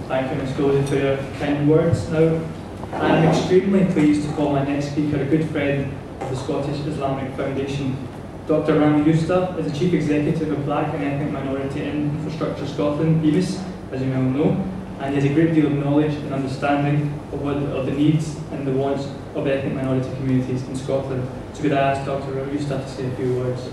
Thank you, Ms. Goldie, for your kind words. Now, I am extremely pleased to call my next speaker a good friend of the Scottish-Islamic Foundation. Dr. Rami Ousta is the Chief Executive of Black and Ethnic Minority Infrastructure Scotland, BEMIS, as you may all know, and he has a great deal of knowledge and understanding of the needs and the wants of ethnic minority communities in Scotland. So could I ask Dr. Rami Ousta to say a few words?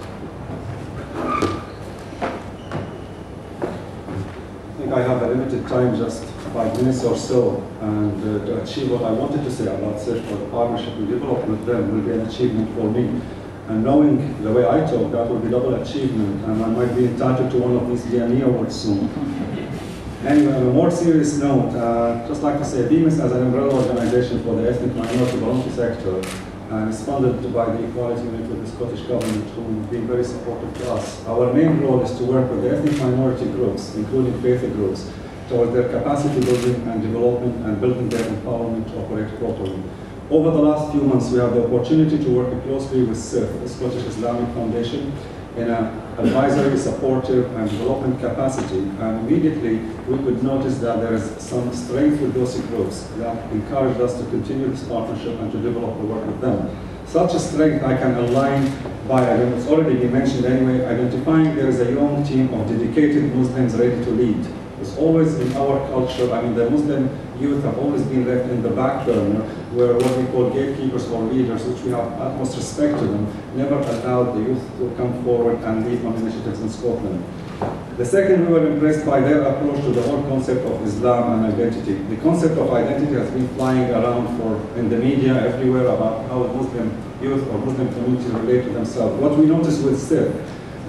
I think I have a limited time, just 5 minutes or so, and to achieve what I wanted to say about SIF or the partnership we develop with them will be an achievement for me. And knowing the way I talk, that will be double achievement, and I might be entitled to one of these DME awards soon. Anyway, on a more serious note, just like to say, BEMIS as an umbrella organization for the ethnic minority voluntary sector is funded by the Equality Unit with the Scottish Government, who have been very supportive to us. Our main role is to work with the ethnic minority groups, including faith groups, towards their capacity building and development and building their empowerment to operate properly. Over the last few months, we have the opportunity to work closely with SIF, the Scottish-Islamic Foundation, in an advisory, supportive, and development capacity. And immediately, we could notice that there is some strength with those groups that encouraged us to continue this partnership and to develop the work with them. Such a strength I can align by, it's already been mentioned anyway, identifying there is a young team of dedicated Muslims ready to lead. It's always in our culture, the Muslim youth have always been left in the back burner, where what we call gatekeepers or leaders, which we have utmost respect to them, never allowed the youth to come forward and lead on initiatives in Scotland. The second, we were impressed by their approach to the whole concept of Islam and identity. The concept of identity has been flying around in the media everywhere about how Muslim youth or Muslim communities relate to themselves. What we noticed with SIF,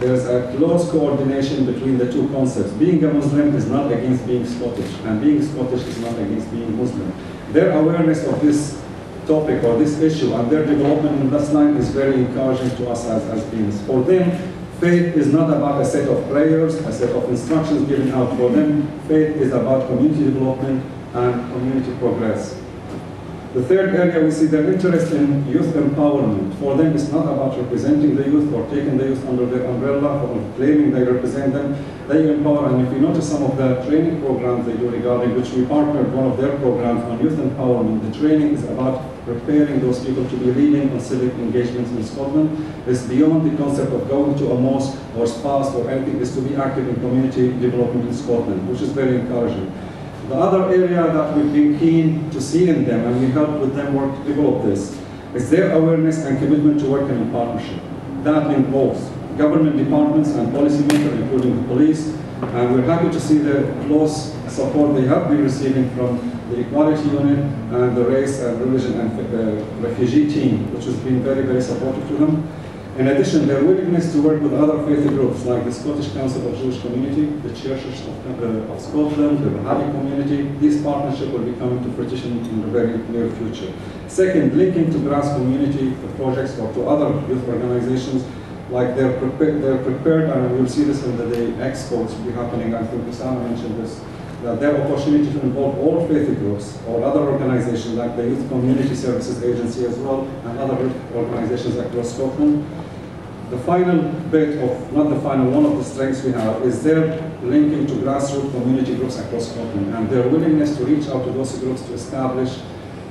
there's a close coordination between the two concepts. Being a Muslim is not against being Scottish, and being Scottish is not against being Muslim. Their awareness of this topic or this issue and their development in this line is very encouraging to us as beings. For them, faith is not about a set of prayers, a set of instructions given out. For them, faith is about community development and community progress. The third area, we see their interest in youth empowerment. For them, it's not about representing the youth or taking the youth under their umbrella or claiming they represent them. They empower, and if you notice some of the training programs they do regarding which we partnered one of their programs on youth empowerment, the training is about preparing those people to be leading on civic engagements in Scotland. It's beyond the concept of going to a mosque or spas or anything, is to be active in community development in Scotland, which is very encouraging. The other area that we've been keen to see in them, and we helped with them work to develop this, is their awareness and commitment to working in partnership. That involves government departments and policymakers, including the police, and we're happy to see the close support they have been receiving from the Equality Unit and the Race and Religion and Refugee team, which has been very, very supportive to them. In addition, their willingness to work with other faith groups like the Scottish Council of Jewish Community, the Churches of Scotland, the Wahhabi community, this partnership will be coming to fruition in the very near future. Second, linking to grass community projects or to other youth organizations, like they're prepared, and we'll see this in the day expo, which will be happening. I think Osama mentioned this, that their opportunity to involve all faith groups or other organizations like the Youth Community Services Agency as well, and other organizations across Scotland. The final bit of, not the final, one of the strengths we have is their linking to grassroots community groups across Scotland and their willingness to reach out to those groups to establish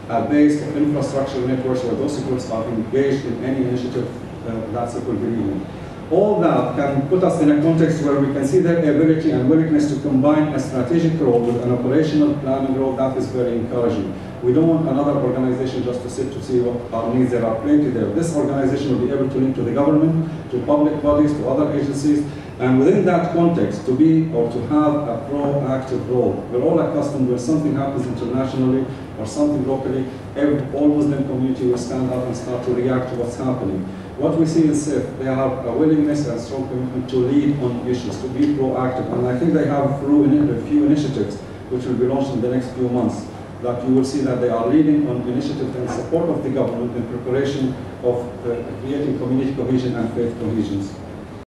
a base of infrastructure networks where those groups are engaged in any initiative that's a good believing. All that can put us in a context where we can see their ability and willingness to combine a strategic role with an operational planning role. That is very encouraging. We don't want another organization just to sit to see what our needs there are plenty there. This organization will be able to link to the government, to public bodies, to other agencies, and within that context to be or to have a proactive role. We're all accustomed when something happens internationally or something locally, all Muslim community will stand up and start to react to what's happening. What we see in SIF, they have a willingness and strong commitment to lead on issues, to be proactive, and I think they have through a few initiatives which will be launched in the next few months, that you will see that they are leading on initiatives in support of the government in preparation of creating community cohesion and faith cohesions.